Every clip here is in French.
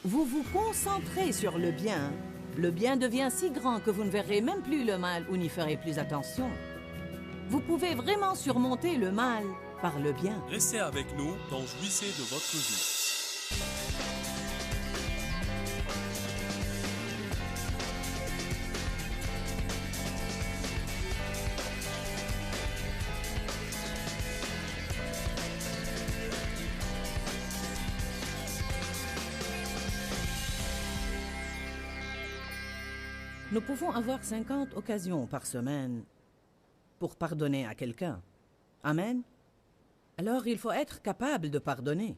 Vous vous concentrez sur le bien devient si grand que vous ne verrez même plus le mal ou n'y ferez plus attention. Vous pouvez vraiment surmonter le mal par le bien. Restez avec nous dans Jouissez de votre vie. Nous pouvons avoir 50 occasions par semaine pour pardonner à quelqu'un. Amen. Alors il faut être capable de pardonner.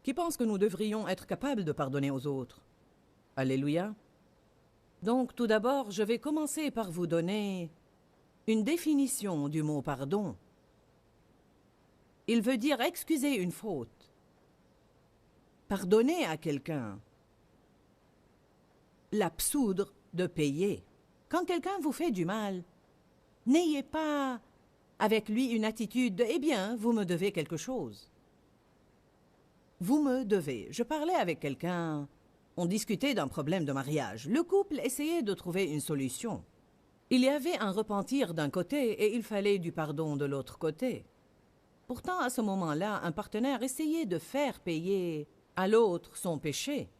Qui pense que nous devrions être capables de pardonner aux autres? Alléluia. Donc tout d'abord, je vais commencer par vous donner une définition du mot pardon. Il veut dire excuser une faute. Pardonner à quelqu'un. L'absoudre de payer. Quand quelqu'un vous fait du mal, n'ayez pas avec lui une attitude de « Eh bien, vous me devez quelque chose ». Vous me devez. Je parlais avec quelqu'un, on discutait d'un problème de mariage. Le couple essayait de trouver une solution. Il y avait un repentir d'un côté et il fallait du pardon de l'autre côté. Pourtant, à ce moment-là, un partenaire essayait de faire payer à l'autre son péché.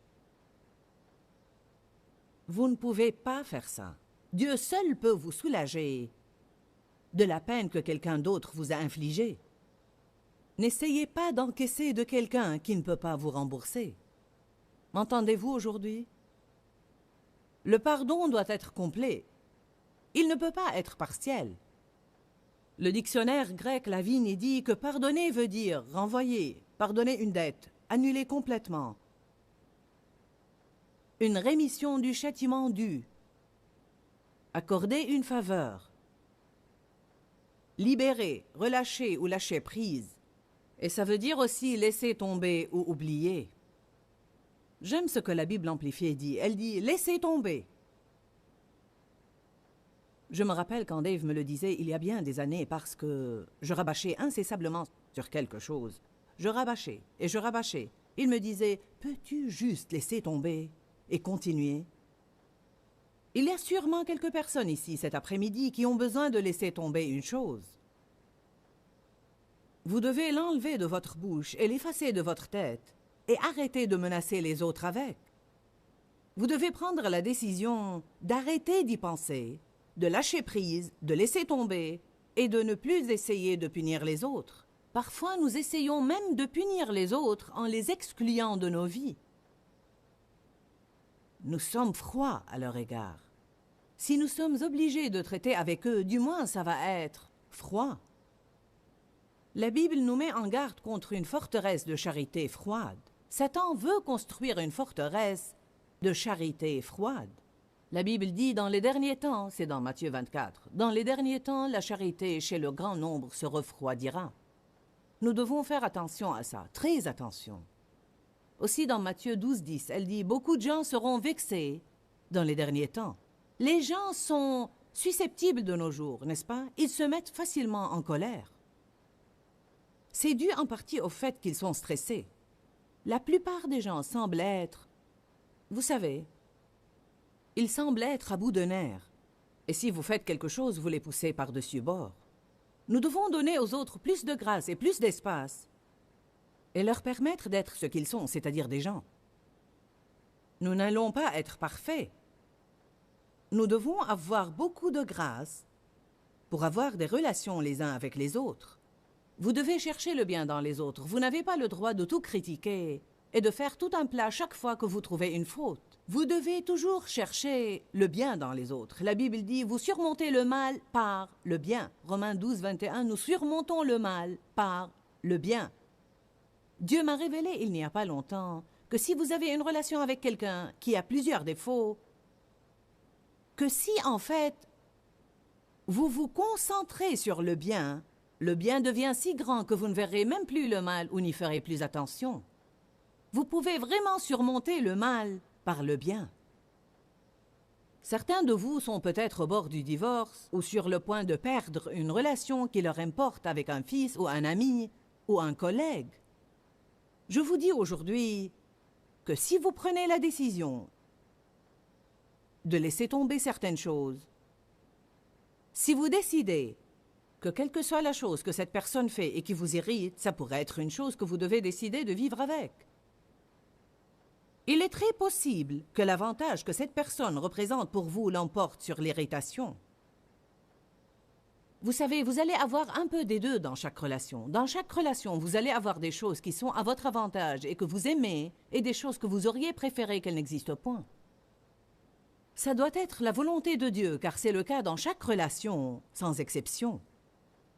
Vous ne pouvez pas faire ça. Dieu seul peut vous soulager de la peine que quelqu'un d'autre vous a infligée. N'essayez pas d'encaisser de quelqu'un qui ne peut pas vous rembourser. M'entendez-vous aujourd'hui? Le pardon doit être complet. Il ne peut pas être partiel. Le dictionnaire grec Lavigne dit que pardonner veut dire renvoyer, pardonner une dette, annuler complètement. Une rémission du châtiment dû, accorder une faveur, libérer, relâcher ou lâcher prise. Et ça veut dire aussi laisser tomber ou oublier. J'aime ce que la Bible amplifiée dit. Elle dit « laisser tomber ». Je me rappelle quand Dave me le disait il y a bien des années parce que je rabâchais incessablement sur quelque chose. Je rabâchais et je rabâchais. Il me disait « peux-tu juste laisser tomber ?» et continuer. Il y a sûrement quelques personnes ici cet après-midi qui ont besoin de laisser tomber une chose. Vous devez l'enlever de votre bouche et l'effacer de votre tête et arrêter de menacer les autres avec. Vous devez prendre la décision d'arrêter d'y penser, de lâcher prise, de laisser tomber et de ne plus essayer de punir les autres. Parfois, nous essayons même de punir les autres en les excluant de nos vies. Nous sommes froids à leur égard. Si nous sommes obligés de traiter avec eux, du moins ça va être froid. La Bible nous met en garde contre une forteresse de charité froide. Satan veut construire une forteresse de charité froide. La Bible dit dans les derniers temps, c'est dans Matthieu 24, dans les derniers temps, la charité chez le grand nombre se refroidira. Nous devons faire attention à ça, très attention. Aussi dans Matthieu 12, 10, elle dit « Beaucoup de gens seront vexés dans les derniers temps ». Les gens sont susceptibles de nos jours, n'est-ce pas? Ils se mettent facilement en colère. C'est dû en partie au fait qu'ils sont stressés. La plupart des gens semblent être, vous savez, ils semblent être à bout de nerfs. Et si vous faites quelque chose, vous les poussez par-dessus bord. Nous devons donner aux autres plus de grâce et plus d'espace et leur permettre d'être ce qu'ils sont, c'est-à-dire des gens. Nous n'allons pas être parfaits. Nous devons avoir beaucoup de grâce pour avoir des relations les uns avec les autres. Vous devez chercher le bien dans les autres. Vous n'avez pas le droit de tout critiquer et de faire tout un plat chaque fois que vous trouvez une faute. Vous devez toujours chercher le bien dans les autres. La Bible dit « Vous surmontez le mal par le bien ». Romains 12, 21, nous surmontons le mal par le bien. Dieu m'a révélé il n'y a pas longtemps que si vous avez une relation avec quelqu'un qui a plusieurs défauts, que si en fait vous vous concentrez sur le bien devient si grand que vous ne verrez même plus le mal ou n'y ferez plus attention. Vous pouvez vraiment surmonter le mal par le bien. Certains de vous sont peut-être au bord du divorce ou sur le point de perdre une relation qui leur importe avec un fils ou un ami ou un collègue. Je vous dis aujourd'hui que si vous prenez la décision de laisser tomber certaines choses, si vous décidez que quelle que soit la chose que cette personne fait et qui vous irrite, ça pourrait être une chose que vous devez décider de vivre avec. Il est très possible que l'avantage que cette personne représente pour vous l'emporte sur l'irritation. Vous savez, vous allez avoir un peu des deux dans chaque relation. Dans chaque relation, vous allez avoir des choses qui sont à votre avantage et que vous aimez, et des choses que vous auriez préféré qu'elles n'existent point. Ça doit être la volonté de Dieu, car c'est le cas dans chaque relation, sans exception.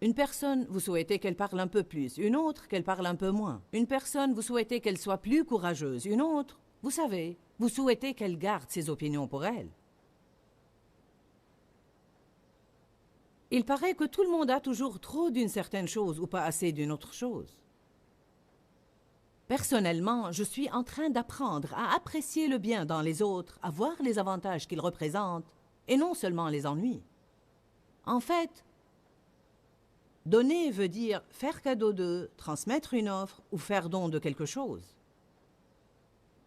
Une personne, vous souhaitez qu'elle parle un peu plus, une autre, qu'elle parle un peu moins. Une personne, vous souhaitez qu'elle soit plus courageuse, une autre, vous savez, vous souhaitez qu'elle garde ses opinions pour elle. Il paraît que tout le monde a toujours trop d'une certaine chose ou pas assez d'une autre chose. Personnellement, je suis en train d'apprendre à apprécier le bien dans les autres, à voir les avantages qu'ils représentent, et non seulement les ennuis. En fait, donner veut dire faire cadeau de, transmettre une offre ou faire don de quelque chose.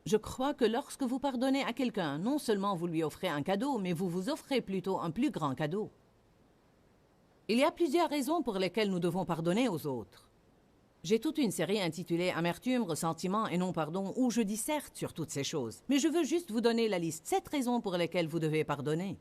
Je crois que lorsque vous pardonnez à quelqu'un, non seulement vous lui offrez un cadeau, mais vous vous offrez plutôt un plus grand cadeau. Il y a plusieurs raisons pour lesquelles nous devons pardonner aux autres. J'ai toute une série intitulée « Amertume, ressentiment et non-pardon » où je disserte sur toutes ces choses. Mais je veux juste vous donner la liste 7 raisons pour lesquelles vous devez pardonner.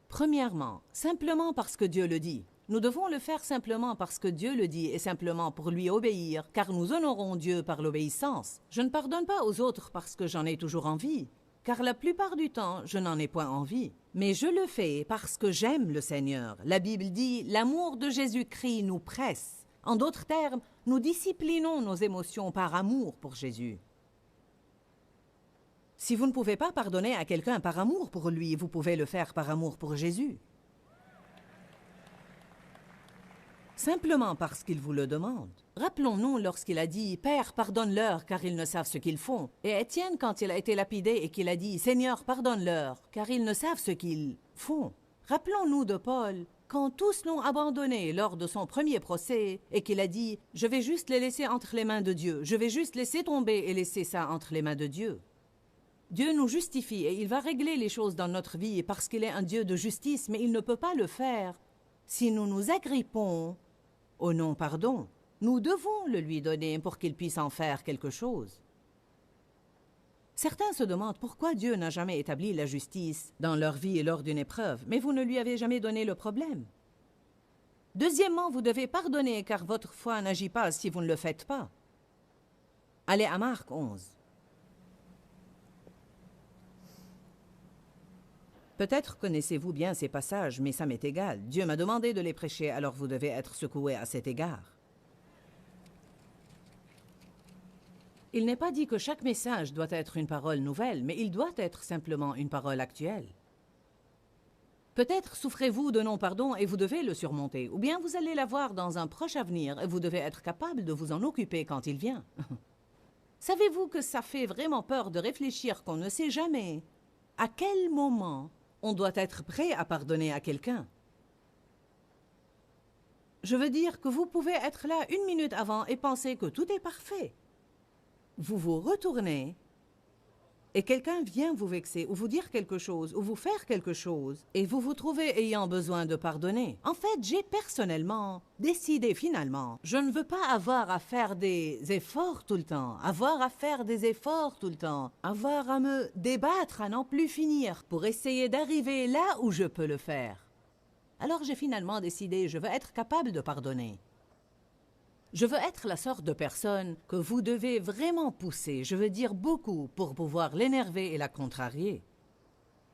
Premièrement, simplement parce que Dieu le dit. Nous devons le faire simplement parce que Dieu le dit et simplement pour lui obéir, car nous honorons Dieu par l'obéissance. Je ne pardonne pas aux autres parce que j'en ai toujours envie, car la plupart du temps, je n'en ai point envie. Mais je le fais parce que j'aime le Seigneur. La Bible dit « L'amour de Jésus-Christ nous presse ». En d'autres termes, nous disciplinons nos émotions par amour pour Jésus. Si vous ne pouvez pas pardonner à quelqu'un par amour pour lui, vous pouvez le faire par amour pour Jésus. Simplement parce qu'il vous le demande. Rappelons-nous lorsqu'il a dit « Père, pardonne-leur, car ils ne savent ce qu'ils font ». Et Étienne, quand il a été lapidé et qu'il a dit « Seigneur, pardonne-leur, car ils ne savent ce qu'ils font ». Rappelons-nous de Paul, quand tous l'ont abandonné lors de son premier procès et qu'il a dit « Je vais juste les laisser entre les mains de Dieu, je vais juste laisser tomber et laisser ça entre les mains de Dieu ». Dieu nous justifie et il va régler les choses dans notre vie parce qu'il est un Dieu de justice, mais il ne peut pas le faire si nous nous agrippons au non-pardon. Nous devons le lui donner pour qu'il puisse en faire quelque chose. Certains se demandent pourquoi Dieu n'a jamais établi la justice dans leur vie et lors d'une épreuve, mais vous ne lui avez jamais donné le problème. Deuxièmement, vous devez pardonner car votre foi n'agit pas si vous ne le faites pas. Allez à Marc 11. Peut-être connaissez-vous bien ces passages, mais ça m'est égal. Dieu m'a demandé de les prêcher, alors vous devez être secoué à cet égard. Il n'est pas dit que chaque message doit être une parole nouvelle, mais il doit être simplement une parole actuelle. Peut-être souffrez-vous de non-pardon et vous devez le surmonter, ou bien vous allez l'avoir dans un proche avenir et vous devez être capable de vous en occuper quand il vient. Savez-vous que ça fait vraiment peur de réfléchir qu'on ne sait jamais à quel moment on doit être prêt à pardonner à quelqu'un? Je veux dire que vous pouvez être là 1 minute avant et penser que tout est parfait. Vous vous retournez et quelqu'un vient vous vexer ou vous dire quelque chose ou vous faire quelque chose et vous vous trouvez ayant besoin de pardonner. En fait, j'ai personnellement décidé finalement, je ne veux pas avoir à faire des efforts tout le temps, avoir à me débattre à n'en plus finir pour essayer d'arriver là où je peux le faire. Alors j'ai finalement décidé, je veux être capable de pardonner. Je veux être la sorte de personne que vous devez vraiment pousser, je veux dire beaucoup, pour pouvoir l'énerver et la contrarier.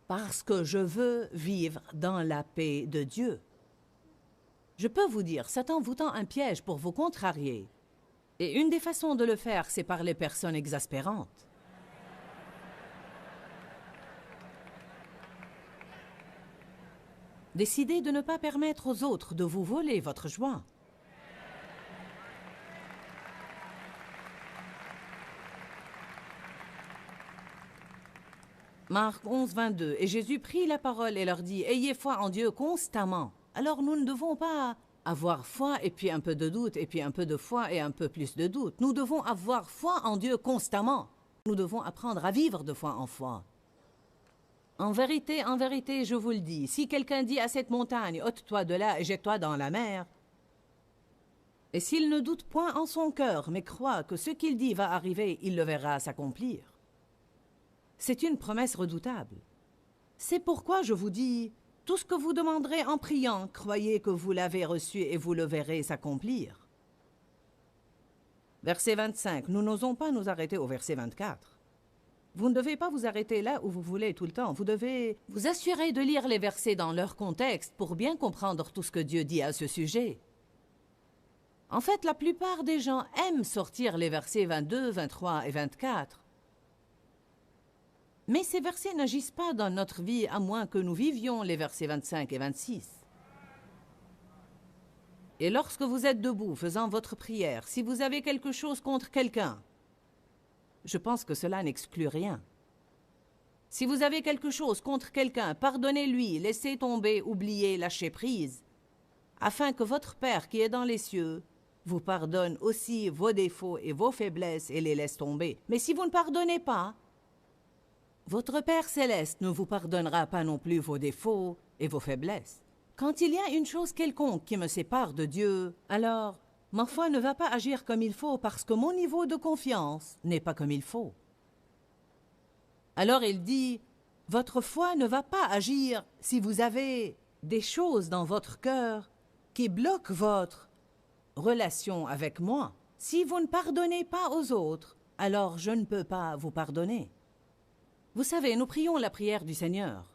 Parce que je veux vivre dans la paix de Dieu. Je peux vous dire, Satan vous tend un piège pour vous contrarier. Et une des façons de le faire, c'est par les personnes exaspérantes. Décidez de ne pas permettre aux autres de vous voler votre joie. Marc 11, 22. Et Jésus prit la parole et leur dit « Ayez foi en Dieu constamment ». Alors nous ne devons pas avoir foi et puis un peu de doute et puis un peu de foi et un peu plus de doute. Nous devons avoir foi en Dieu constamment. Nous devons apprendre à vivre de foi en foi. En vérité, je vous le dis, si quelqu'un dit à cette montagne, ôte-toi de là et jette-toi dans la mer, et s'il ne doute point en son cœur, mais croit que ce qu'il dit va arriver, il le verra s'accomplir. C'est une promesse redoutable. C'est pourquoi je vous dis, tout ce que vous demanderez en priant, croyez que vous l'avez reçu et vous le verrez s'accomplir. Verset 25, nous n'osons pas nous arrêter au verset 24. Vous ne devez pas vous arrêter là où vous voulez tout le temps. Vous devez vous assurer de lire les versets dans leur contexte pour bien comprendre tout ce que Dieu dit à ce sujet. En fait, la plupart des gens aiment sortir les versets 22, 23 et 24. Mais ces versets n'agissent pas dans notre vie à moins que nous vivions les versets 25 et 26. Et lorsque vous êtes debout faisant votre prière, si vous avez quelque chose contre quelqu'un, je pense que cela n'exclut rien. Si vous avez quelque chose contre quelqu'un, pardonnez-lui, laissez tomber, oubliez, lâchez prise, afin que votre Père qui est dans les cieux vous pardonne aussi vos défauts et vos faiblesses et les laisse tomber. Mais si vous ne pardonnez pas, votre Père céleste ne vous pardonnera pas non plus vos défauts et vos faiblesses. Quand il y a une chose quelconque qui me sépare de Dieu, alors ma foi ne va pas agir comme il faut parce que mon niveau de confiance n'est pas comme il faut. Alors il dit, votre foi ne va pas agir si vous avez des choses dans votre cœur qui bloquent votre relation avec moi. Si vous ne pardonnez pas aux autres, alors je ne peux pas vous pardonner. Vous savez, nous prions la prière du Seigneur.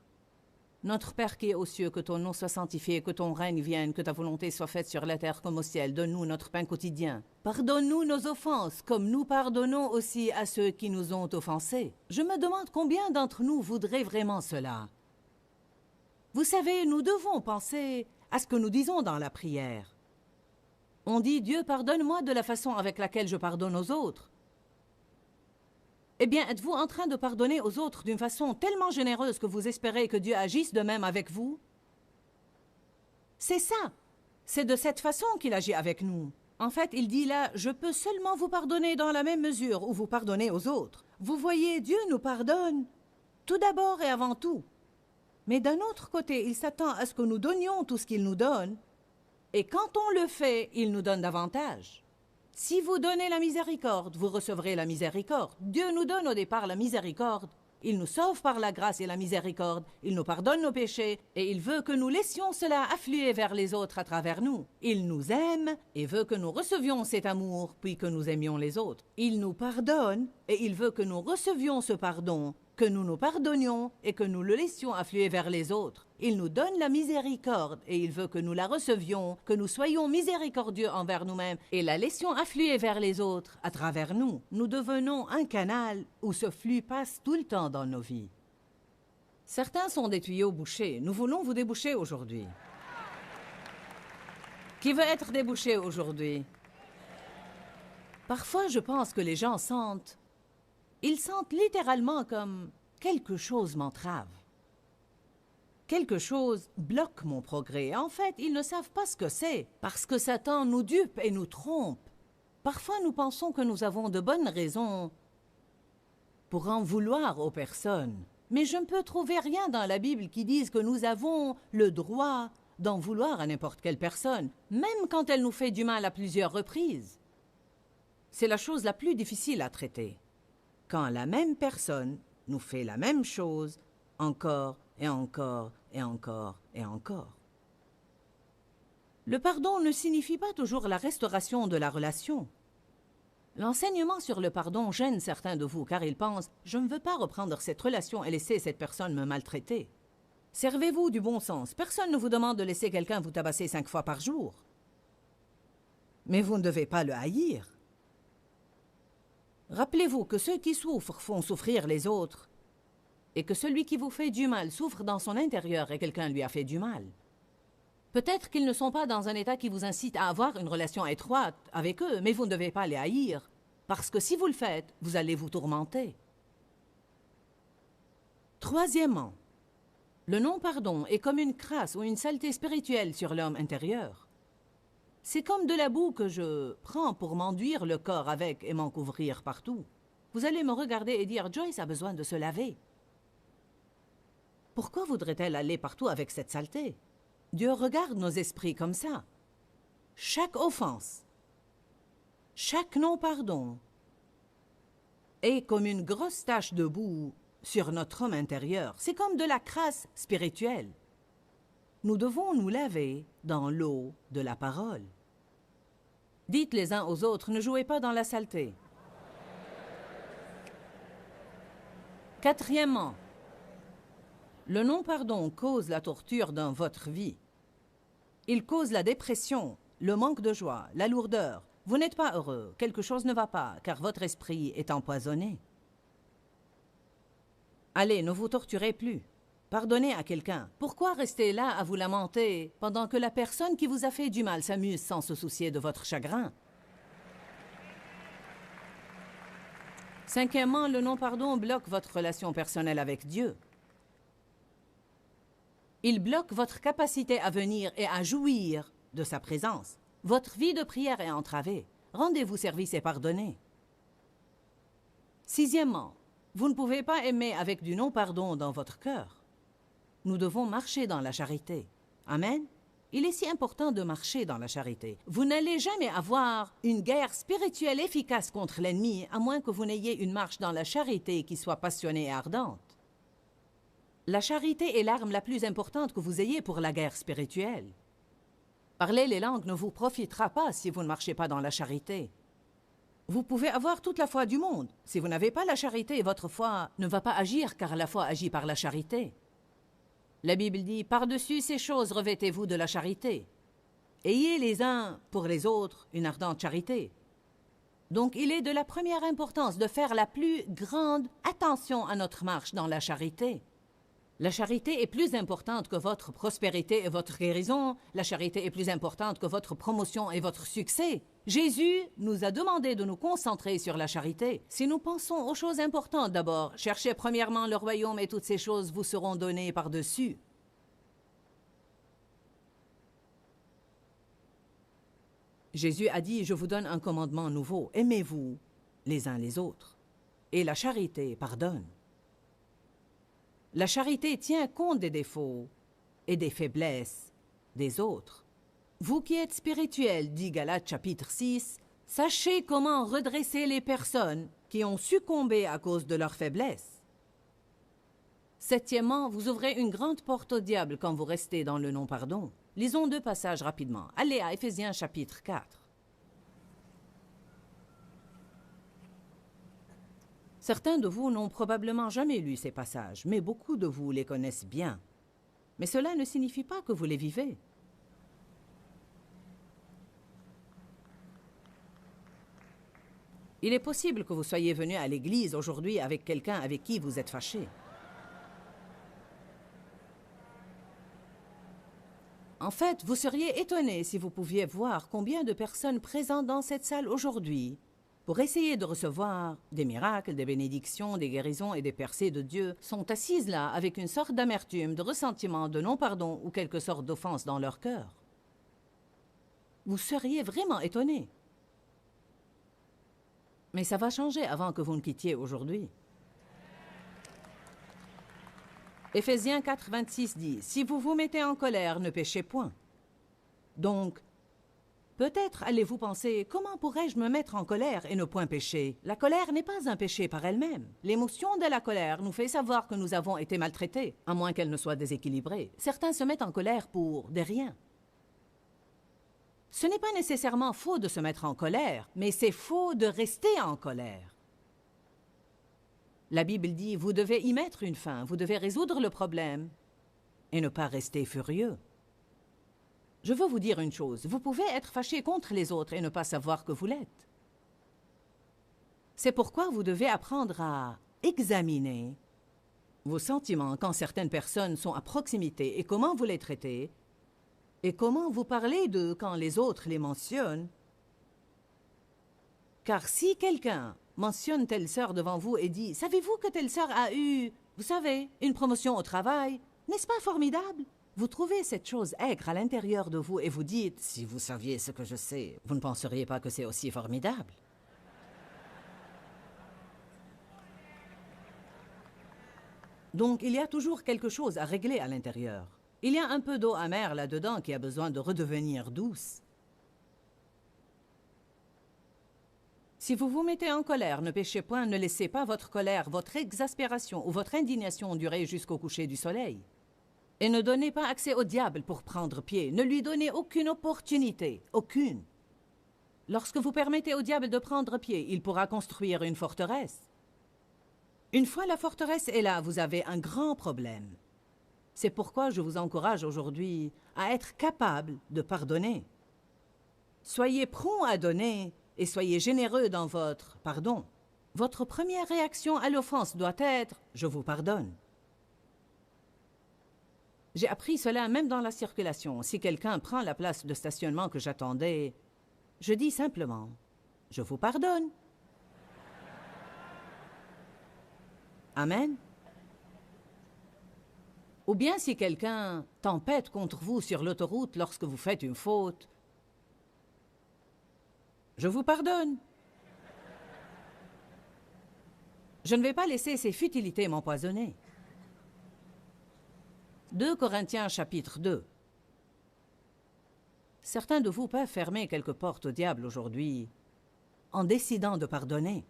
Notre Père qui est aux cieux, que ton nom soit sanctifié, que ton règne vienne, que ta volonté soit faite sur la terre comme au ciel. Donne-nous notre pain quotidien. Pardonne-nous nos offenses, comme nous pardonnons aussi à ceux qui nous ont offensés. Je me demande combien d'entre nous voudraient vraiment cela. Vous savez, nous devons penser à ce que nous disons dans la prière. On dit « Dieu, pardonne-moi de la façon avec laquelle je pardonne aux autres ». Eh bien, êtes-vous en train de pardonner aux autres d'une façon tellement généreuse que vous espérez que Dieu agisse de même avec vous? C'est ça. C'est de cette façon qu'il agit avec nous. En fait, il dit là, je peux seulement vous pardonner dans la même mesure où vous pardonnez aux autres. Vous voyez, Dieu nous pardonne, tout d'abord et avant tout. Mais d'un autre côté, il s'attend à ce que nous donnions tout ce qu'il nous donne. Et quand on le fait, il nous donne davantage. Si vous donnez la miséricorde, vous recevrez la miséricorde. Dieu nous donne au départ la miséricorde. Il nous sauve par la grâce et la miséricorde. Il nous pardonne nos péchés et il veut que nous laissions cela affluer vers les autres à travers nous. Il nous aime et veut que nous recevions cet amour puis que nous aimions les autres. Il nous pardonne et il veut que nous recevions ce pardon, que nous nous pardonnions et que nous le laissions affluer vers les autres. Il nous donne la miséricorde et il veut que nous la recevions, que nous soyons miséricordieux envers nous-mêmes et la laissions affluer vers les autres à travers nous. Nous devenons un canal où ce flux passe tout le temps dans nos vies. Certains sont des tuyaux bouchés. Nous voulons vous déboucher aujourd'hui. Qui veut être débouché aujourd'hui? Parfois, je pense que les gens sentent... Ils sentent littéralement comme quelque chose m'entrave. Quelque chose bloque mon progrès. En fait, ils ne savent pas ce que c'est, parce que Satan nous dupe et nous trompe. Parfois, nous pensons que nous avons de bonnes raisons pour en vouloir aux personnes. Mais je ne peux trouver rien dans la Bible qui dise que nous avons le droit d'en vouloir à n'importe quelle personne, même quand elle nous fait du mal à plusieurs reprises. C'est la chose la plus difficile à traiter. Quand la même personne nous fait la même chose encore et encore et encore et encore. Le pardon ne signifie pas toujours la restauration de la relation. L'enseignement sur le pardon gêne certains de vous car ils pensent « Je ne veux pas reprendre cette relation et laisser cette personne me maltraiter ». Servez-vous du bon sens. Personne ne vous demande de laisser quelqu'un vous tabasser 5 fois par jour. Mais vous ne devez pas le haïr. Rappelez-vous que ceux qui souffrent font souffrir les autres et que celui qui vous fait du mal souffre dans son intérieur et quelqu'un lui a fait du mal. Peut-être qu'ils ne sont pas dans un état qui vous incite à avoir une relation étroite avec eux, mais vous ne devez pas les haïr, parce que si vous le faites, vous allez vous tourmenter. Troisièmement, le non-pardon est comme une crasse ou une saleté spirituelle sur l'homme intérieur. C'est comme de la boue que je prends pour m'enduire le corps avec et m'en couvrir partout. vous allez me regarder et dire « Joyce a besoin de se laver ». Pourquoi voudrait-elle aller partout avec cette saleté? Dieu regarde nos esprits comme ça. Chaque offense, chaque non-pardon est comme une grosse tache de boue sur notre homme intérieur. C'est comme de la crasse spirituelle. Nous devons nous laver dans l'eau de la parole. Dites les uns aux autres, ne jouez pas dans la saleté. Quatrièmement, le non-pardon cause la torture dans votre vie. Il cause la dépression, le manque de joie, la lourdeur. Vous n'êtes pas heureux, quelque chose ne va pas, car votre esprit est empoisonné. Allez, ne vous torturez plus. Pardonnez à quelqu'un. Pourquoi rester là à vous lamenter pendant que la personne qui vous a fait du mal s'amuse sans se soucier de votre chagrin? Cinquièmement, le non-pardon bloque votre relation personnelle avec Dieu. Il bloque votre capacité à venir et à jouir de sa présence. Votre vie de prière est entravée. Rendez-vous service et pardonnez. Sixièmement, vous ne pouvez pas aimer avec du non-pardon dans votre cœur. Nous devons marcher dans la charité. Amen. Il est si important de marcher dans la charité. Vous n'allez jamais avoir une guerre spirituelle efficace contre l'ennemi, à moins que vous n'ayez une marche dans la charité qui soit passionnée et ardente. La charité est l'arme la plus importante que vous ayez pour la guerre spirituelle. Parler les langues ne vous profitera pas si vous ne marchez pas dans la charité. Vous pouvez avoir toute la foi du monde. Si vous n'avez pas la charité, votre foi ne va pas agir, car la foi agit par la charité. La Bible dit, par-dessus ces choses, revêtez-vous de la charité. Ayez les uns pour les autres une ardente charité. Donc, il est de la première importance de faire la plus grande attention à notre marche dans la charité. La charité est plus importante que votre prospérité et votre guérison. La charité est plus importante que votre promotion et votre succès. Jésus nous a demandé de nous concentrer sur la charité. Si nous pensons aux choses importantes d'abord, cherchez premièrement le royaume et toutes ces choses vous seront données par-dessus. Jésus a dit, je vous donne un commandement nouveau. Aimez-vous les uns les autres. Et la charité pardonne. La charité tient compte des défauts et des faiblesses des autres. Vous qui êtes spirituels, dit Galates chapitre 6, sachez comment redresser les personnes qui ont succombé à cause de leurs faiblesses. Septièmement, vous ouvrez une grande porte au diable quand vous restez dans le non-pardon. Lisons 2 passages rapidement. Allez à Éphésiens chapitre 4. Certains de vous n'ont probablement jamais lu ces passages, mais beaucoup de vous les connaissent bien. Mais cela ne signifie pas que vous les vivez. Il est possible que vous soyez venu à l'église aujourd'hui avec quelqu'un avec qui vous êtes fâché. En fait, vous seriez étonné si vous pouviez voir combien de personnes présentes dans cette salle aujourd'hui pour essayer de recevoir des miracles, des bénédictions, des guérisons et des percées de Dieu, sont assises là avec une sorte d'amertume, de ressentiment, de non-pardon ou quelque sorte d'offense dans leur cœur. Vous seriez vraiment étonné. Mais ça va changer avant que vous ne quittiez aujourd'hui. Éphésiens 4, 26 dit, « Si vous vous mettez en colère, ne péchez point. » Donc, peut-être allez-vous penser, comment pourrais-je me mettre en colère et ne point pécher? La colère n'est pas un péché par elle-même. L'émotion de la colère nous fait savoir que nous avons été maltraités, à moins qu'elle ne soit déséquilibrée. Certains se mettent en colère pour des riens. Ce n'est pas nécessairement faux de se mettre en colère, mais c'est faux de rester en colère. La Bible dit, vous devez y mettre une fin, vous devez résoudre le problème et ne pas rester furieux. Je veux vous dire une chose, vous pouvez être fâché contre les autres et ne pas savoir que vous l'êtes. C'est pourquoi vous devez apprendre à examiner vos sentiments quand certaines personnes sont à proximité et comment vous les traitez et comment vous parlez d'eux quand les autres les mentionnent. Car si quelqu'un mentionne telle sœur devant vous et dit « Savez-vous que telle sœur a eu, vous savez, une promotion au travail? N'est-ce pas formidable? » Vous trouvez cette chose aigre à l'intérieur de vous et vous dites « Si vous saviez ce que je sais, vous ne penseriez pas que c'est aussi formidable. » Donc il y a toujours quelque chose à régler à l'intérieur. Il y a un peu d'eau amère là-dedans qui a besoin de redevenir douce. Si vous vous mettez en colère, ne péchez point, ne laissez pas votre colère, votre exaspération ou votre indignation durer jusqu'au coucher du soleil. Et ne donnez pas accès au diable pour prendre pied. Ne lui donnez aucune opportunité, aucune. Lorsque vous permettez au diable de prendre pied, il pourra construire une forteresse. Une fois la forteresse est là, vous avez un grand problème. C'est pourquoi je vous encourage aujourd'hui à être capable de pardonner. Soyez prompt à donner et soyez généreux dans votre pardon. Votre première réaction à l'offense doit être « je vous pardonne ». J'ai appris cela même dans la circulation. Si quelqu'un prend la place de stationnement que j'attendais, je dis simplement « je vous pardonne ». Amen. Ou bien si quelqu'un tempête contre vous sur l'autoroute lorsque vous faites une faute, je vous pardonne. Je ne vais pas laisser ces futilités m'empoisonner. 2 Corinthiens chapitre 2. Certains de vous peuvent fermer quelques portes au diable aujourd'hui en décidant de pardonner.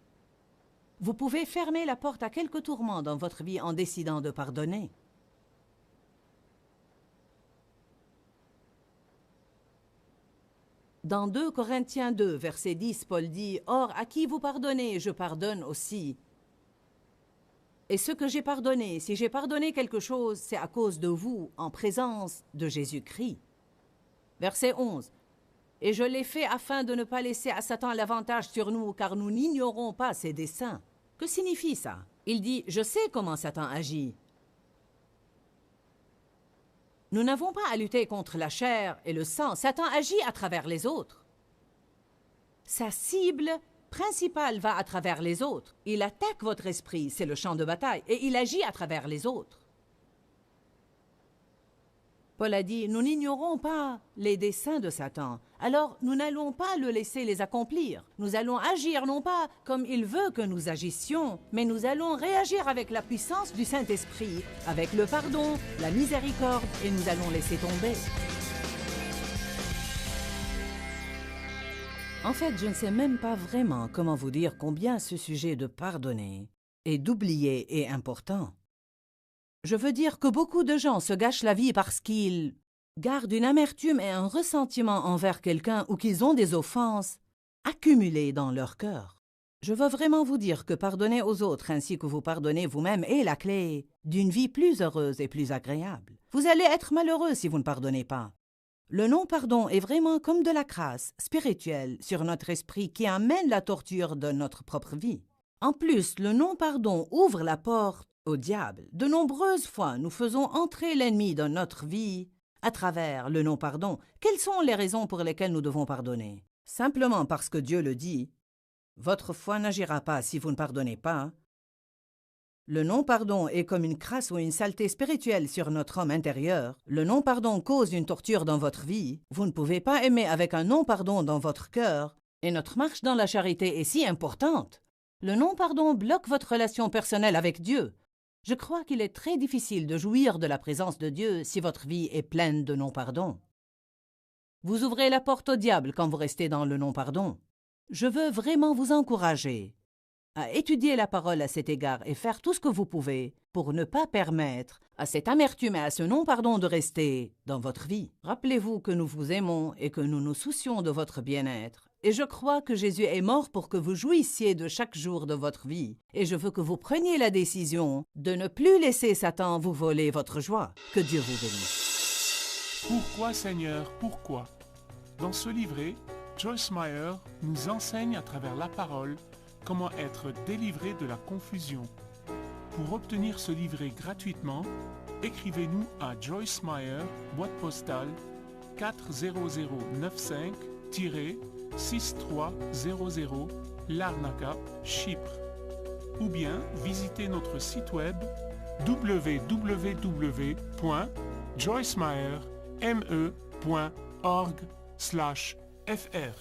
Vous pouvez fermer la porte à quelques tourments dans votre vie en décidant de pardonner. Dans 2 Corinthiens 2, verset 10, Paul dit « Or, à qui vous pardonnez, je pardonne aussi. Et ce que j'ai pardonné, si j'ai pardonné quelque chose, c'est à cause de vous, en présence de Jésus-Christ. » Verset 11. « Et je l'ai fait afin de ne pas laisser à Satan l'avantage sur nous, car nous n'ignorons pas ses desseins. » Que signifie ça? Il dit « Je sais comment Satan agit. » Nous n'avons pas à lutter contre la chair et le sang. Satan agit à travers les autres. Sa cible principale va à travers les autres. Il attaque votre esprit, c'est le champ de bataille, et il agit à travers les autres. Paul a dit, nous n'ignorons pas les desseins de Satan, alors nous n'allons pas le laisser les accomplir. Nous allons agir non pas comme il veut que nous agissions, mais nous allons réagir avec la puissance du Saint-Esprit, avec le pardon, la miséricorde, et nous allons laisser tomber. En fait, je ne sais même pas vraiment comment vous dire combien ce sujet de pardonner et d'oublier est important. Je veux dire que beaucoup de gens se gâchent la vie parce qu'ils gardent une amertume et un ressentiment envers quelqu'un ou qu'ils ont des offenses accumulées dans leur cœur. Je veux vraiment vous dire que pardonner aux autres ainsi que vous pardonnez vous-même est la clé d'une vie plus heureuse et plus agréable. Vous allez être malheureux si vous ne pardonnez pas. Le non-pardon est vraiment comme de la crasse spirituelle sur notre esprit qui amène la torture de notre propre vie. En plus, le non-pardon ouvre la porte au diable. De nombreuses fois, nous faisons entrer l'ennemi dans notre vie à travers le non-pardon. Quelles sont les raisons pour lesquelles nous devons pardonner? Simplement parce que Dieu le dit. Votre foi n'agira pas si vous ne pardonnez pas. Le non-pardon est comme une crasse ou une saleté spirituelle sur notre homme intérieur. Le non-pardon cause une torture dans votre vie. Vous ne pouvez pas aimer avec un non-pardon dans votre cœur. Et notre marche dans la charité est si importante. Le non-pardon bloque votre relation personnelle avec Dieu. Je crois qu'il est très difficile de jouir de la présence de Dieu si votre vie est pleine de non-pardon. Vous ouvrez la porte au diable quand vous restez dans le non-pardon. Je veux vraiment vous encourager à étudier la parole à cet égard et faire tout ce que vous pouvez pour ne pas permettre à cette amertume et à ce non-pardon de rester dans votre vie. Rappelez-vous que nous vous aimons et que nous nous soucions de votre bien-être. Et je crois que Jésus est mort pour que vous jouissiez de chaque jour de votre vie. Et je veux que vous preniez la décision de ne plus laisser Satan vous voler votre joie. Que Dieu vous bénisse. Pourquoi, Seigneur, pourquoi? Dans ce livret, Joyce Meyer nous enseigne à travers la parole comment être délivré de la confusion. Pour obtenir ce livret gratuitement, écrivez-nous à Joyce Meyer, boîte postale 40095-6300 Larnaca, Chypre. Ou bien visitez notre site web www.joycemeyer.org/fr.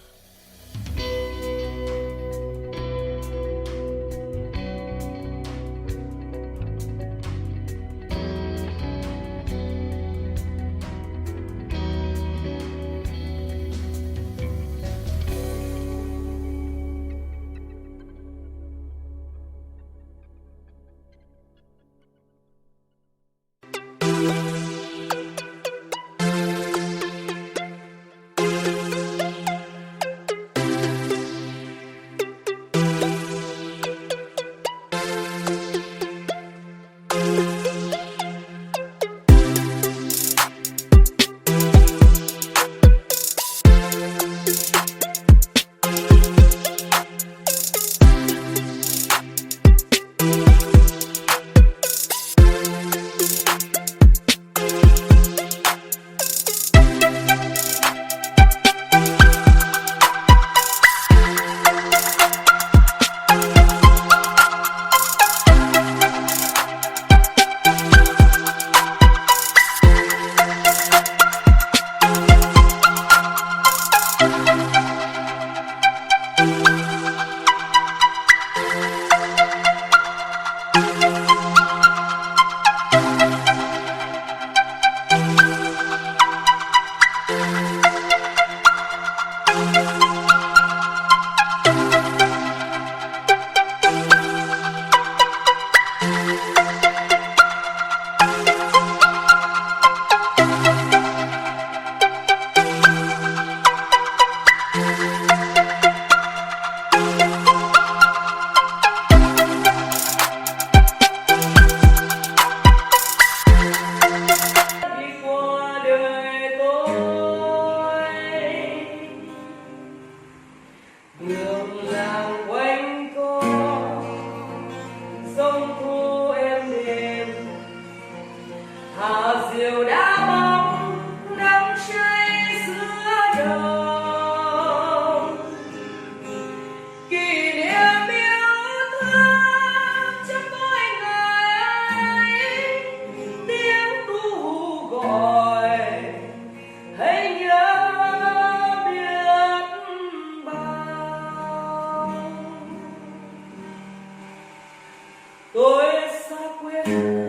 toda esa cuerda